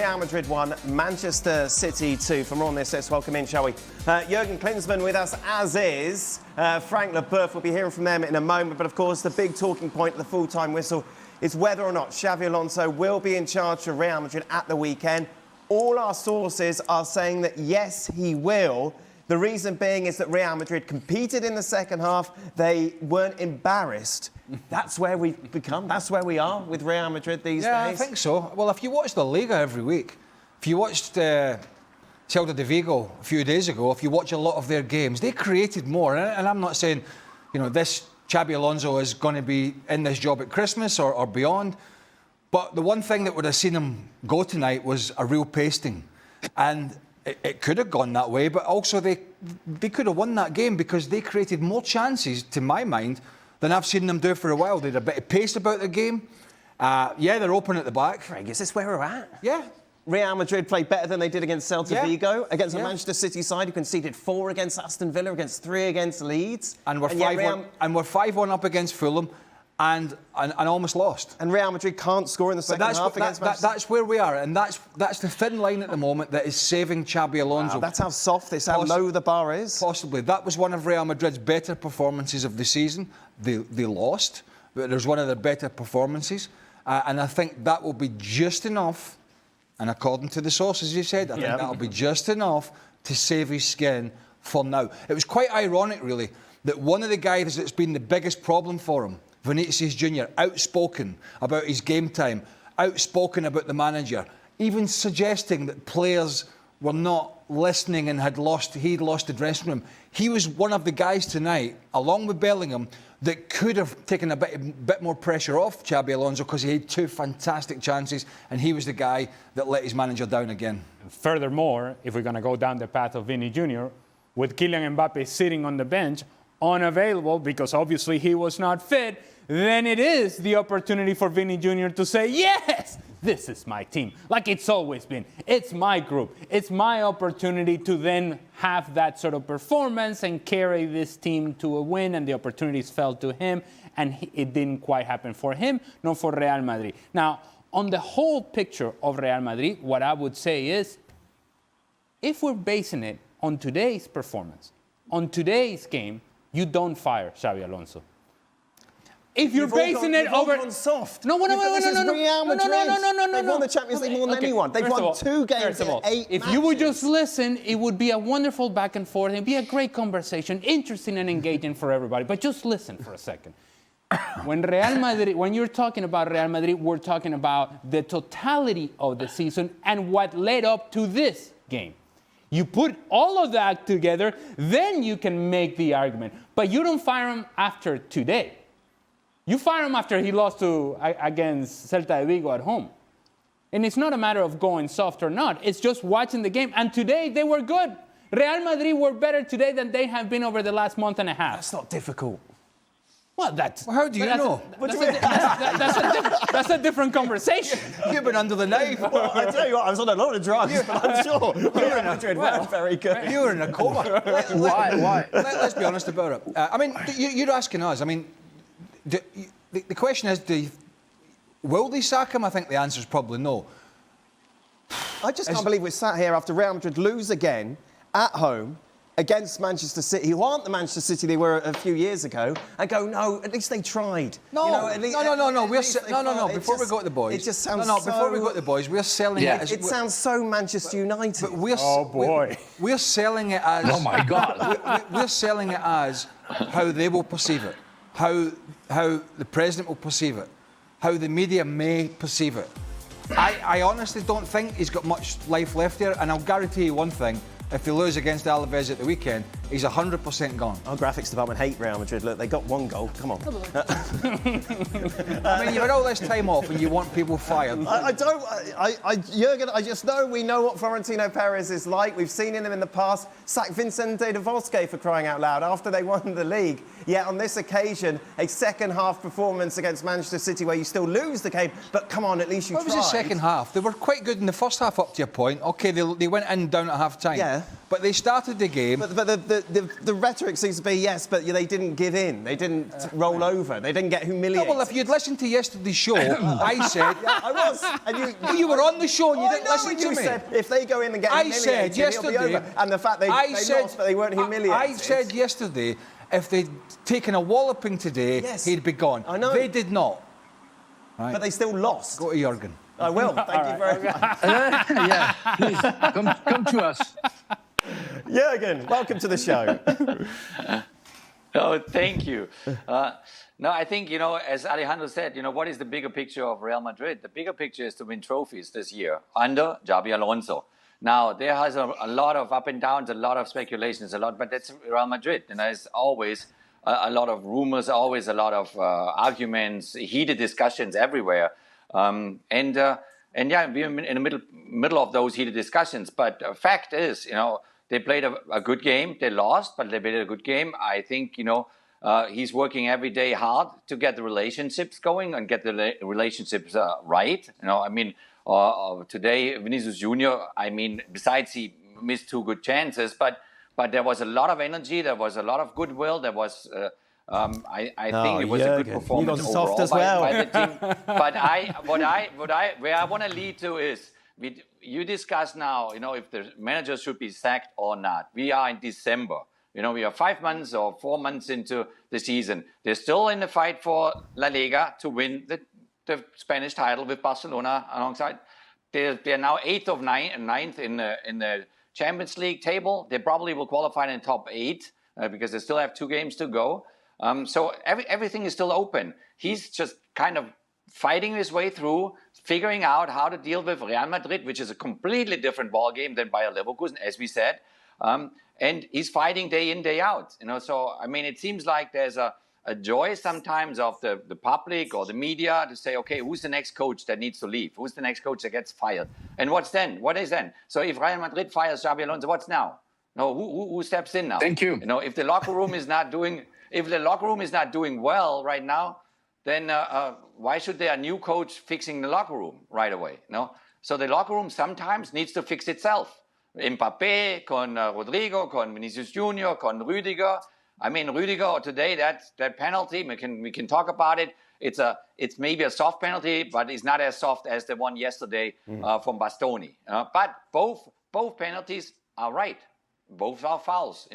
Real Madrid 1, Manchester City 2. For more on this, let's welcome in, shall we? Jurgen Klinsmann with us, as is. Frank Leboeuf, we'll be hearing from them in a moment. But, of course, the big talking point at the full-time whistle is whether or not Xabi Alonso will be in charge for Real Madrid at the weekend. All our sources are saying that, yes, he will. The reason being is that Real Madrid competed in the second half. They weren't embarrassed. That's where we've become. That's where we are with Real Madrid these days. Yeah, I think so. Well, if you watch the Liga every week, if you watched Celta de Vigo a few days ago, if you watch a lot of their games, they created more. And I'm not saying, you know, this Xabi Alonso is going to be in this job at Christmas or beyond. But the one thing that would have seen him go tonight was a real pasting. And it could have gone that way, but also they could have won that game because they created more chances, to my mind, than I've seen them do for a while. They had a bit of pace about the game. Yeah, they're open at the back. Craig, is this where we're at? Yeah. Real Madrid played better than they did against Celta Vigo, against the Manchester City side who conceded 4 against Aston Villa, against 3 against Leeds. And we're 5-1 up against Fulham. And almost lost. And Real Madrid can't score in the second half against Manchester. That's where we are, and that's the thin line at the moment that is saving Xabi Alonso. Wow, that's how soft this, how low the bar is. Possibly. That was one of Real Madrid's better performances of the season. They lost, but it was one of their better performances. And I think that will be just enough, and according to the sources you said, I think that will be just enough to save his skin for now. It was quite ironic, really, that one of the guys that's been the biggest problem for him, Vinicius Jr, outspoken about his game time, outspoken about the manager, even suggesting that players were not listening and he'd lost the dressing room. He was one of the guys tonight, along with Bellingham, that could have taken a bit more pressure off Xabi Alonso because he had 2 fantastic chances and he was the guy that let his manager down again. Furthermore, if we're going to go down the path of Vinny Jr, with Kylian Mbappe sitting on the bench, unavailable because obviously he was not fit, then it is the opportunity for Vinny Jr. to say, yes, this is my team, like it's always been. It's my group. It's my opportunity to then have that sort of performance and carry this team to a win, and the opportunities fell to him, and it didn't quite happen for him, nor for Real Madrid. Now, on the whole picture of Real Madrid, what I would say is, if we're basing it on today's performance, on today's game, you don't fire Xabi Alonso. If you're basing it over soft. No. This is Real Madrid. They've won the Champions League more than anyone. They've won 2 games in 8 matches. If you would just listen, it would be a wonderful back and forth. It'd be a great conversation, interesting and engaging for everybody. But just listen for a second. When you're talking about Real Madrid, we're talking about the totality of the season and what led up to this game. You put all of that together, then you can make the argument. But you don't fire him after today. You fire him after he lost against Celta de Vigo at home. And it's not a matter of going soft or not. It's just watching the game. And today, they were good. Real Madrid were better today than they have been over the last month and a half. That's not difficult. Well, how do you know? That's a different conversation. You've been under the knife. Well, I tell you what, I was on a lot of drugs, but I'm sure Real Madrid weren't very good. You were in a coma. Why? Let's be honest about it. I mean, you're asking us. I mean, the question is, will they sack him? I think the answer is probably no. I just can't believe we're sat here after Real Madrid lose again at home against Manchester City, who aren't the Manchester City they were a few years ago, and go, no, at least they tried. No. Before we go to the boys, it just sounds before we go to the boys, we're selling it as... It sounds so Manchester United. But we're selling it as... Oh, my God. We're selling it as how they will perceive it, how the president will perceive it, how the media may perceive it. I honestly don't think he's got much life left here, and I'll guarantee you one thing. If they lose against Alaves at the weekend, he's 100% gone. Our graphics department hate Real Madrid. Look, they got 1 goal. Come on. I mean, you've had all this time off and you want people fired. Jurgen, I just know we know what Florentino Perez is like. We've seen him in the past sack Vicente del Bosque for crying out loud after they won the league. Yet on this occasion, a second-half performance against Manchester City where you still lose the game, but come on, at least you tried. What was the second half? They were quite good in the first half up to a point. OK, they went in down at half-time. Yeah. But they started the game. But the rhetoric seems to be yes, but they didn't give in. They didn't roll over. They didn't get humiliated. No, well, if you'd listened to yesterday's show, I said... Yeah, I was. And you were on the show and you didn't listen to you me. Said if they go in and get humiliated, I said yesterday... it'll be over. And the fact they lost, but they weren't humiliated. I said yesterday, if they'd taken a walloping today, he'd be gone. I know. They did not. Right. But they still lost. Go to Jurgen. I will. Thank you very much. Yeah, please, come to us. Jurgen, welcome to the show. Oh, thank you. No, I think, as Alejandro said, what is the bigger picture of Real Madrid? The bigger picture is to win trophies this year under Xabi Alonso. Now, there has a lot of up and downs, a lot of speculations, but that's Real Madrid. And there's always a lot of rumors, always a lot of arguments, heated discussions everywhere. And yeah, we're in the middle of those heated discussions. But the fact is, they played a good game. They lost, but they played a good game. I think, he's working every day hard to get the relationships going and get the relationships right. Today, Vinicius Jr., besides he missed 2 good chances, but there was a lot of energy, there was a lot of goodwill, there was... I think it was a good performance overall by the team. But where I want to lead to is, you discuss now, if the manager should be sacked or not. We are in December. We are 5 months or 4 months into the season. They're still in the fight for La Liga to win the Spanish title with Barcelona alongside. They're now 8th or 9th in the Champions League table. They probably will qualify in the top 8 because they still have 2 games to go. So everything is still open. He's just kind of fighting his way through, figuring out how to deal with Real Madrid, which is a completely different ballgame than Bayer Leverkusen, as we said. And he's fighting day in, day out. So, it seems like there's a joy sometimes of the public or the media to say, okay, who's the next coach that needs to leave? Who's the next coach that gets fired? And what's then? What is then? So if Real Madrid fires Xabi Alonso, what's now? No, who steps in now? Thank you. If the locker room is not doing well right now, then why should there a new coach fixing the locker room right away? So the locker room sometimes needs to fix itself. Mbappé, con Rodrigo, con Vinicius Jr, con Rüdiger. Rüdiger today, that penalty, we can talk about it. It's maybe a soft penalty, but it's not as soft as the one yesterday from Bastoni. But both penalties are right. Both are fouls,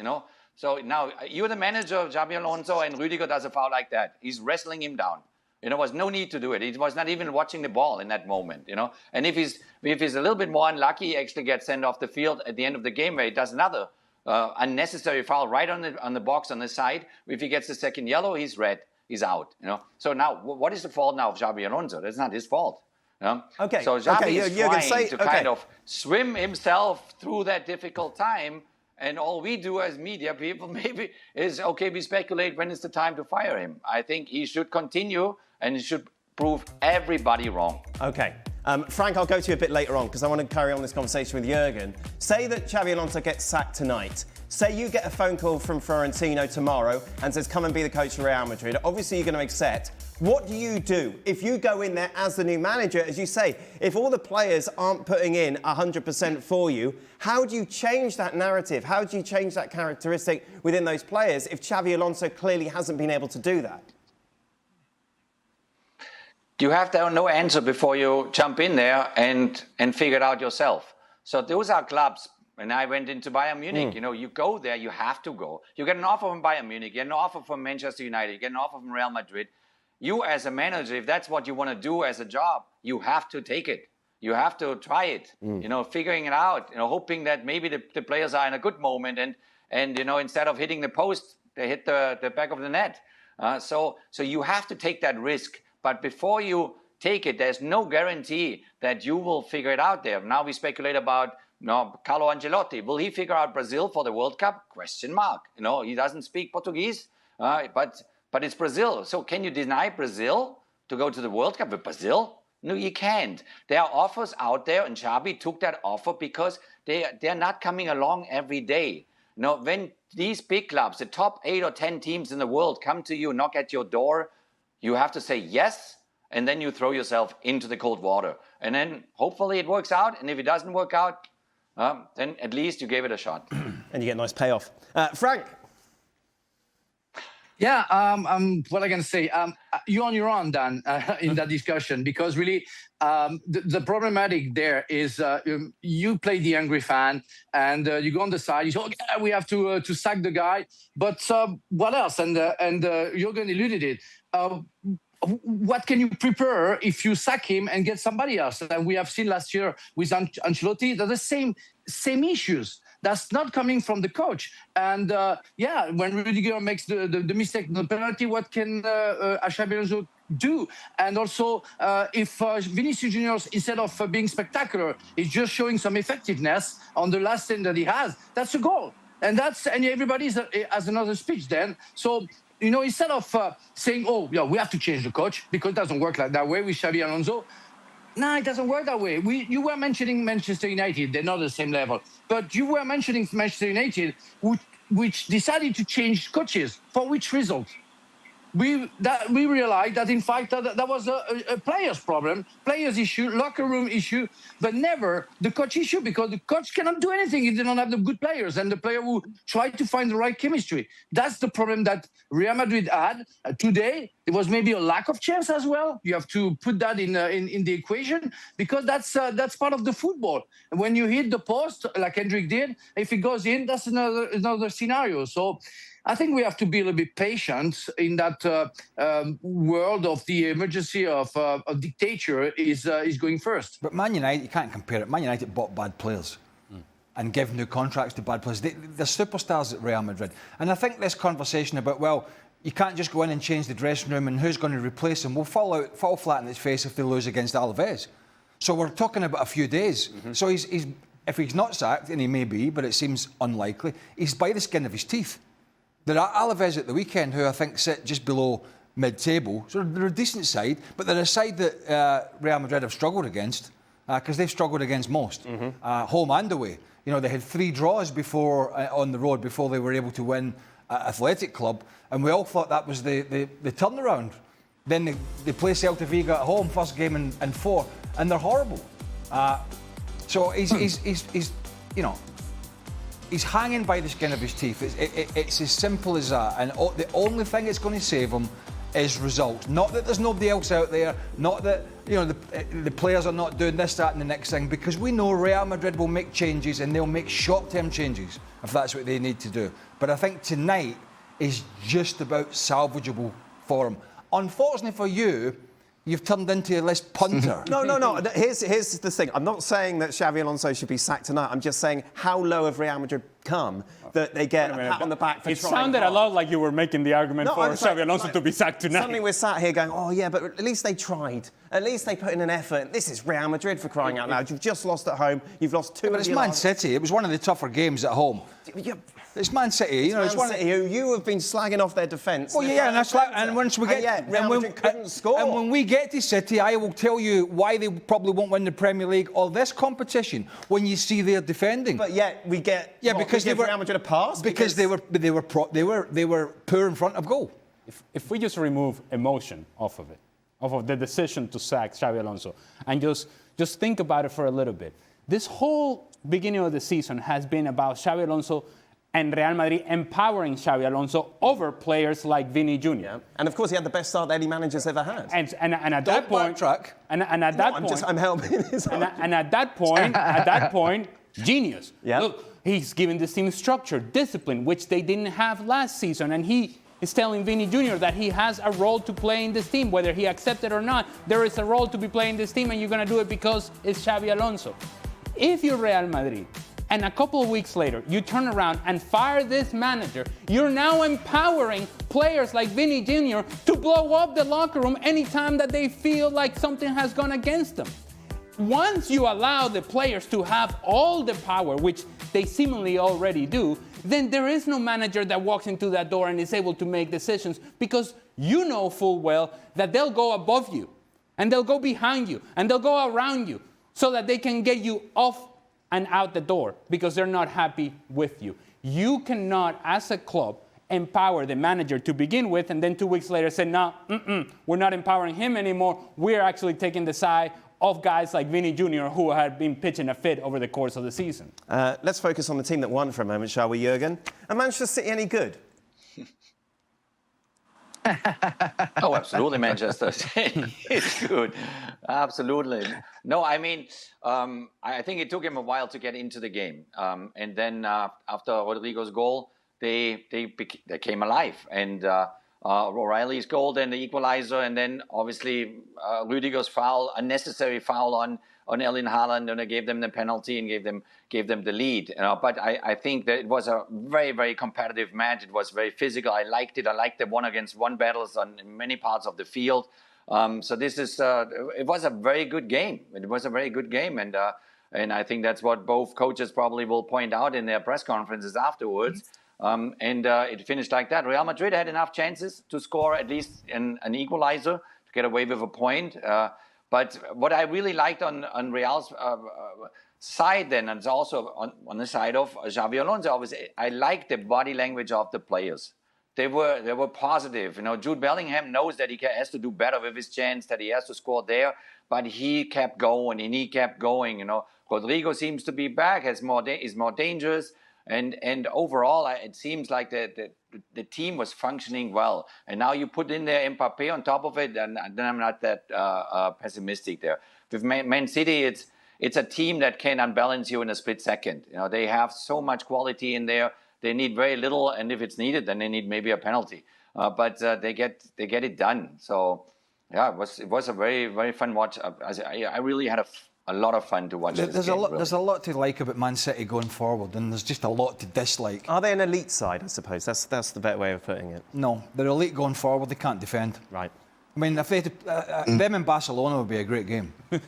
So now you're the manager of Xabi Alonso and Rüdiger does a foul like that. He's wrestling him down. There was no need to do it. He was not even watching the ball in that moment, And if he's a little bit more unlucky, he actually gets sent off the field at the end of the game where he does another unnecessary foul right on the box on the side. If he gets the second yellow, he's red. He's out, So now, what is the fault now of Xabi Alonso? That's not his fault. Okay. So Xabi is trying to kind okay. of swim himself through that difficult time. And all we do as media people maybe is, okay, we speculate when is the time to fire him. I think he should continue and he should prove everybody wrong. Okay. Frank, I'll go to you a bit later on because I want to carry on this conversation with Jurgen. Say that Xabi Alonso gets sacked tonight. Say you get a phone call from Florentino tomorrow and says, come and be the coach of Real Madrid. Obviously, you're going to accept. What do you do if you go in there as the new manager? As you say, if all the players aren't putting in 100% for you, how do you change that narrative? How do you change that characteristic within those players if Xabi Alonso clearly hasn't been able to do that? You have to have no answer before you jump in there and figure it out yourself. So those are clubs. When I went into Bayern Munich, you go there, you have to go. You get an offer from Bayern Munich, you get an offer from Manchester United, you get an offer from Real Madrid. You as a manager, if that's what you want to do as a job, you have to take it. You have to try it, figuring it out, hoping that maybe the players are in a good moment and instead of hitting the post, they hit the back of the net. So you have to take that risk. But before you take it, there's no guarantee that you will figure it out there. Now we speculate about Carlo Ancelotti. Will he figure out Brazil for the World Cup? Question mark. He doesn't speak Portuguese, but it's Brazil. So can you deny Brazil to go to the World Cup with Brazil? No, you can't. There are offers out there, and Xabi took that offer because they're not coming along every day. When these big clubs, the top 8 or 10 teams in the world come to you, knock at your door, you have to say yes, and then you throw yourself into the cold water. And then hopefully it works out. And if it doesn't work out, then at least you gave it a shot. And you get a nice payoff. Frank? Yeah, what I can say, you're on your own, Dan, in that discussion, because really the problematic there is you play the angry fan and you go on the side, you say, okay, we have to sack the guy, but what else? And Jurgen alluded it. What can you prepare if you sack him and get somebody else? And we have seen last year with Ancelotti, they're the same issues. That's not coming from the coach. And when Rudiger makes the mistake, the penalty, what can Xabi Alonso do? And also, if Vinicius Jr, instead of being spectacular, is just showing some effectiveness on the last thing that he has, that's a goal. And everybody has another speech then. So, instead of saying, oh, yeah, we have to change the coach, because it doesn't work like that way with Xabi Alonso. No, it doesn't work that way. You were mentioning Manchester United. They're not the same level. But you were mentioning Manchester United, which decided to change coaches. For which result? We realized that, in fact, that was a player's problem, player's issue, locker room issue, but never the coach issue, because the coach cannot do anything if they don't have the good players and the player who try to find the right chemistry. That's the problem that Real Madrid had. Today, there was maybe a lack of chance as well. You have to put that in the equation, because that's part of the football. And when you hit the post, like Hendrik did, if it goes in, that's another scenario. So I think we have to be a little bit patient in that world of the emergency of dictator is going first. But Man United, you can't compare it. Man United bought bad players and gave new contracts to bad players. They're superstars at Real Madrid. And I think this conversation about, well, you can't just go in and change the dressing room and who's going to replace him will fall flat in its face if they lose against Alaves. So we're talking about a few days. Mm-hmm. So he's if he's not sacked, and he may be, but it seems unlikely, he's by the skin of his teeth. There are Alaves at the weekend who I think sit just below mid-table. So they're a decent side, but they're a side that Real Madrid have struggled against, because they've struggled against most, home and away. They had 3 draws before on the road before they were able to win at Athletic Club, and we all thought that was the turnaround. Then they play Celta Vigo at home, first game in 4, and they're horrible. So he's hanging by the skin of his teeth. It's as simple as that. And the only thing that's going to save him is results. Not that there's nobody else out there. Not that the players are not doing this, that, and the next thing. Because we know Real Madrid will make changes, and they'll make short-term changes if that's what they need to do. But I think tonight is just about salvageable for him. Unfortunately for you, you've turned into a less punter. No. Here's the thing. I'm not saying that Xabi Alonso should be sacked tonight. I'm just saying how low have Real Madrid come that they get a pat on the back for trying. It sounded a lot like you were making the argument for Xabi Alonso to be sacked tonight. Suddenly we're sat here going, oh yeah, but at least they tried. At least they put in an effort. This is Real Madrid, for crying out loud. You've just lost at home. You've lost 2 But it's Man City. It was one of the tougher games at home. It's Man City. It's Man City who you have been slagging off their defence. Well, yeah, and once we get, Real Madrid couldn't score. And when we get to City, I will tell you why they probably won't win the Premier League or this competition when you see their defending. But yet we get because they were Real Madrid a pass because they were poor in front of goal. If we just remove emotion off of the decision to sack Xabi Alonso, and just think about it for a little bit. This whole beginning of the season has been about Xabi Alonso and Real Madrid empowering Xabi Alonso over players like Vini Jr. Yeah. And of course, he had the best start that any manager's ever had. And at that point, I'm helping. And at that point, genius. Yeah. Look, he's given this team structure, discipline, which they didn't have last season, and he is telling Vini Jr. that he has a role to play in this team, whether he accepts it or not. There is a role to be playing this team, and you're going to do it because it's Xabi Alonso. If you're Real Madrid, and a couple of weeks later, you turn around and fire this manager, you're now empowering players like Vini Jr. to blow up the locker room anytime that they feel like something has gone against them. Once you allow the players to have all the power, which they seemingly already do, then there is no manager that walks into that door and is able to make decisions, because you know full well that they'll go above you, and they'll go behind you, and they'll go around you, so that they can get you off and out the door because they're not happy with you. You cannot, as a club, empower the manager to begin with and then 2 weeks later say, no, we're not empowering him anymore. We're actually taking the side of guys like Vinny Jr. who had been pitching a fit over the course of the season. Let's focus on the team that won for a moment, shall we, Jurgen? Are Manchester City any good? Oh, absolutely, Manchester City is good. Absolutely. No, I mean, I think it took him a while to get into the game. And then after Rodrigo's goal, they came alive. And O'Reilly's goal, then the equalizer, and then obviously Rüdiger's foul, unnecessary foul on Erling Haaland, and they gave them the penalty and gave them the lead. But I think that it was a very, very competitive match. It was very physical. I liked it. I liked the one-against-one battles on many parts of the field. So this is it was a very good game. It was a very good game, and I think that's what both coaches probably will point out in their press conferences afterwards. It finished like that. Real Madrid had enough chances to score at least an equalizer to get away with a point. But what I really liked on Real's side then, and it's also on the side of Xabi Alonso, obviously, I liked the body language of the players. They were positive. Jude Bellingham knows that he has to do better with his chance, that he has to score there, but he kept going and he kept going. Rodrigo seems to be back, is more dangerous. And overall, it seems like the team was functioning well. And now you put in there Mbappe on top of it, and then I'm not that pessimistic there. With Man City, it's a team that can unbalance you in a split second. They have so much quality in there. They need very little, and if it's needed, then they need maybe a penalty. But they get it done. So yeah, it was a very, very fun watch. I really had a lot of fun to watch this game. There's a lot to like about Man City going forward, and there's just a lot to dislike. Are they an elite side, I suppose? That's the better way of putting it. No, they're elite going forward. They can't defend. Right. I mean, if they them in Barcelona would be a great game. It'd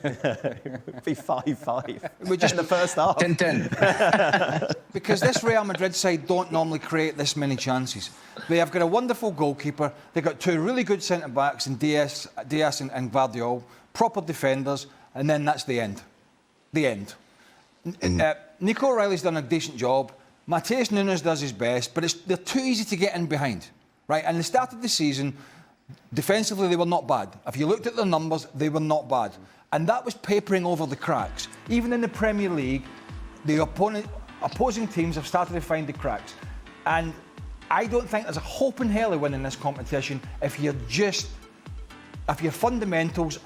be 5-5. We just in the first half. 10-10. Because this Real Madrid side don't normally create this many chances. They have got a wonderful goalkeeper. They've got two really good centre-backs in Diaz and Guardiola, proper defenders, and then that's the end. The end. Nico O'Reilly's done a decent job. Matheus Nunes does his best, but they're too easy to get in behind. Right? And the start of the season, defensively, they were not bad. If you looked at their numbers, they were not bad. And that was papering over the cracks. Even in the Premier League, the opposing teams have started to find the cracks. And I don't think there's a hope in hell of winning this competition if your fundamentals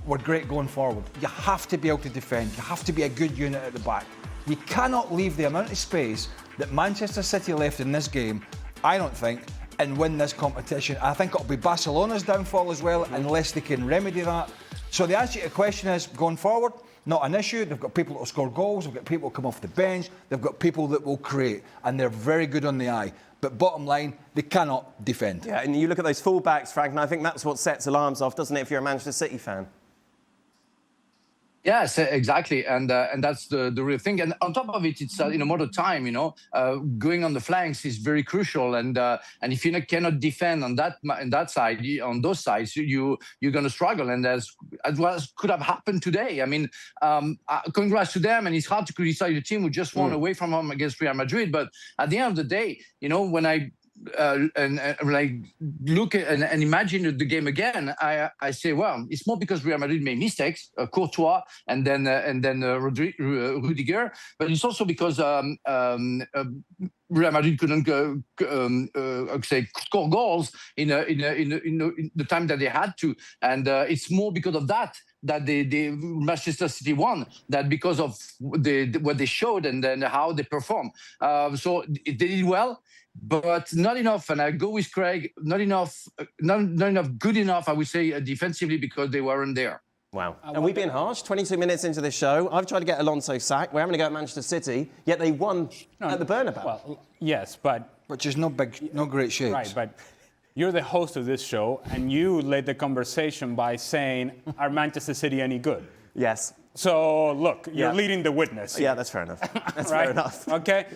were great going forward. You have to be able to defend. You have to be a good unit at the back. You cannot leave the amount of space that Manchester City left in this game, I don't think, and win this competition. I think it'll be Barcelona's downfall as well, unless they can remedy that. So the answer to your question is, going forward, not an issue. They've got people that will score goals, they've got people that come off the bench, they've got people that will create, and they're very good on the eye. But bottom line, they cannot defend. Yeah, and you look at those full-backs, Frank, and I think that's what sets alarms off, doesn't it, if you're a Manchester City fan? Yes, exactly, and that's the real thing. And on top of it, it's in a modern time, going on the flanks is very crucial. And if you cannot defend on that side, on those sides, you're going to struggle. And as well as could have happened today. I mean, congrats to them. And it's hard to criticize the team who just won away from home against Real Madrid. But at the end of the day, when I look at and imagine the game again, I say, well, it's more because Real Madrid made mistakes, Courtois and then Rüdiger, but it's also because Real Madrid couldn't score goals in the time that they had to, and it's more because of that the Manchester City won, that because of what they showed and then how they performed. So they did well, but not enough. And I go with Craig, not enough good enough, I would say, defensively, because they weren't there. Wow. And we've been harsh. 22 minutes into this show, I've tried to get Alonso sacked. We're having to go at Manchester City, yet they won at the Bernabeu. Well, yes, but... Which is no great shakes. Right, but you're the host of this show, and you led the conversation by saying, are Manchester City any good? Yes. So, look, you're leading the witness. Yeah, that's fair enough. That's right? fair enough. Okay.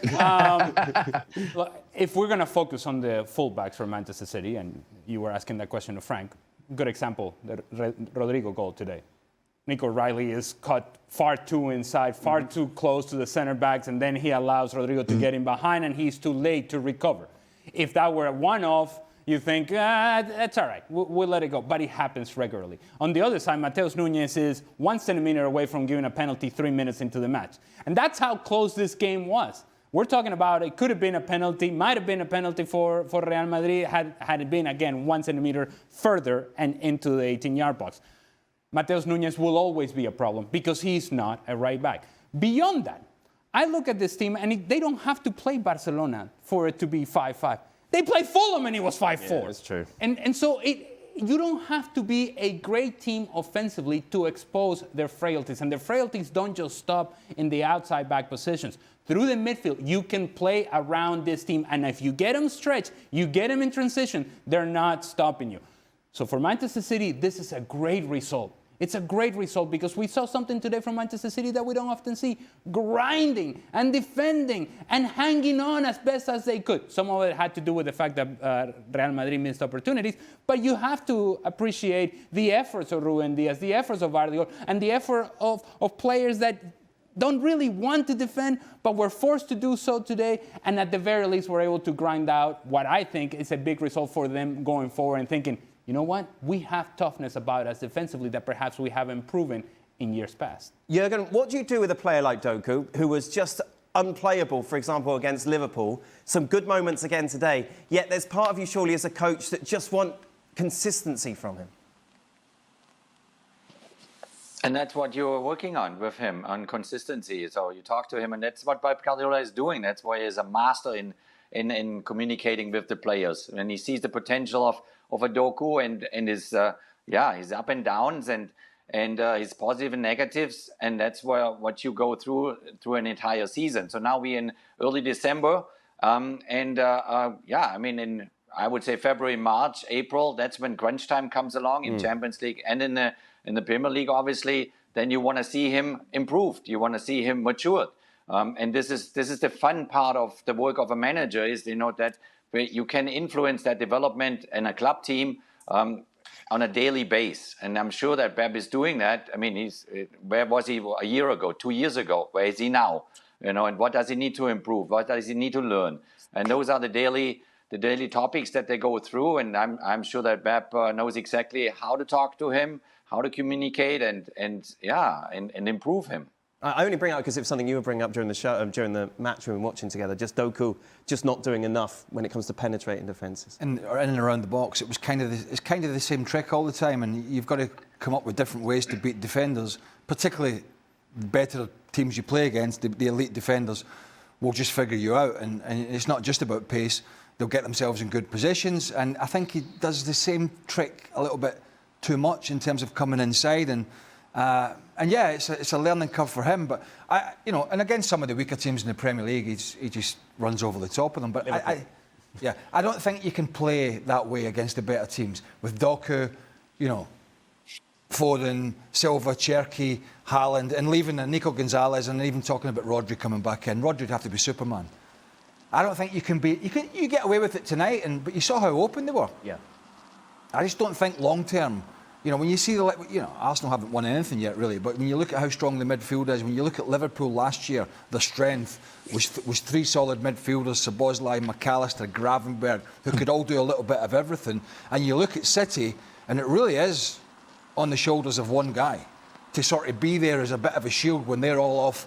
If we're going to focus on the fullbacks for Manchester City, and you were asking that question to Frank, good example, the Rodrigo goal today. Nico O'Reilly is cut far too inside, far too close to the center backs, and then he allows Rodrigo to get in behind, and he's too late to recover. If that were a one-off, you think, that's all right, we'll let it go. But it happens regularly. On the other side, Mateus Nunes is 1 centimeter away from giving a penalty 3 minutes into the match. And that's how close this game was. We're talking about it could have been a penalty, might have been a penalty for Real Madrid had it been, again, 1 centimeter further and into the 18-yard box. Mateus Nunes will always be a problem because he's not a right back. Beyond that, I look at this team and they don't have to play Barcelona for it to be 5-5. They played Fulham and it was 5-4. Yeah, that's true. And so you don't have to be a great team offensively to expose their frailties. And their frailties don't just stop in the outside back positions. Through the midfield, you can play around this team. And if you get them stretched, you get them in transition, they're not stopping you. So for Manchester City, this is a great result. It's a great result because we saw something today from Manchester City that we don't often see. Grinding and defending and hanging on as best as they could. Some of it had to do with the fact that Real Madrid missed opportunities. But you have to appreciate the efforts of Ruben Diaz, the efforts of Guardiola, and the effort of players that don't really want to defend, but were forced to do so today. And at the very least, were able to grind out what I think is a big result for them going forward and thinking, you know what? We have toughness about us defensively that perhaps we haven't proven in years past. Jurgen, what do you do with a player like Doku, who was just unplayable, for example, against Liverpool? Some good moments again today, yet there's part of you surely as a coach that just want consistency from him. And that's what you're working on with him, on consistency. So you talk to him, and that's what Pep Guardiola is doing. That's why he's a master in communicating with the players. And he sees the potential of a Doku and his his up and downs and his positive and negatives, and that's what you go through an entire season. So now we're in early December, I would say February, March, April. That's when crunch time comes along in Champions League and in the Premier League, obviously. Then you want to see him improved. You want to see him matured. And this is the fun part of the work of a manager is that you can influence that development in a club team on a daily basis. And I'm sure that Pep is doing that. I mean, where was he a year ago, 2 years ago? Where is he now? And what does he need to improve? What does he need to learn? And those are the daily topics that they go through. And I'm sure that Pep knows exactly how to talk to him, how to communicate, and improve him. I only bring it up because it was something you were bringing up during the show, during the match we were watching together. Just Doku, just not doing enough when it comes to penetrating defences. And in and around the box, it's kind of the same trick all the time, and you've got to come up with different ways to beat defenders. Particularly, better teams you play against, the elite defenders, will just figure you out. And it's not just about pace; they'll get themselves in good positions. And I think he does the same trick a little bit too much in terms of coming inside and yeah, it's a learning curve for him. But and against some of the weaker teams in the Premier League, he just runs over the top of them. But I don't think you can play that way against the better teams with Doku, Foden, Silva, Cherki, Haaland, and leaving Nico Gonzalez, and even talking about Rodri coming back in. Rodri'd have to be Superman. I don't think you can be. You get away with it tonight, but you saw how open they were. Yeah. I just don't think long term. When you see Arsenal haven't won anything yet, really. But when you look at how strong the midfield is, when you look at Liverpool last year, the strength was three solid midfielders: Szoboszlai, McAllister, Gravenberch, who could all do a little bit of everything. And you look at City, and it really is on the shoulders of one guy to sort of be there as a bit of a shield when they're all off,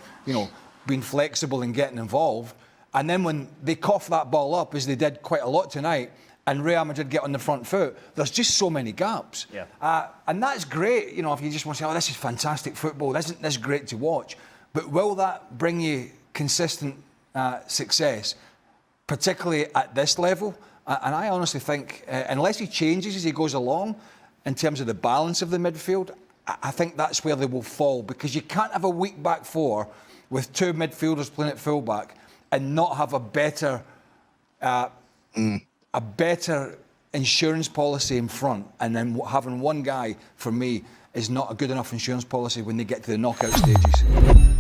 being flexible and getting involved. And then when they cough that ball up, as they did quite a lot tonight, and Real Madrid get on the front foot, there's just so many gaps. Yeah. And that's great, if you just want to say, this is fantastic football, this is great to watch. But will that bring you consistent success, particularly at this level? And I honestly think, unless he changes as he goes along, in terms of the balance of the midfield, I think that's where they will fall, because you can't have a weak back four with two midfielders playing at fullback and not have a better insurance policy in front, and then having one guy, for me, is not a good enough insurance policy when they get to the knockout stages.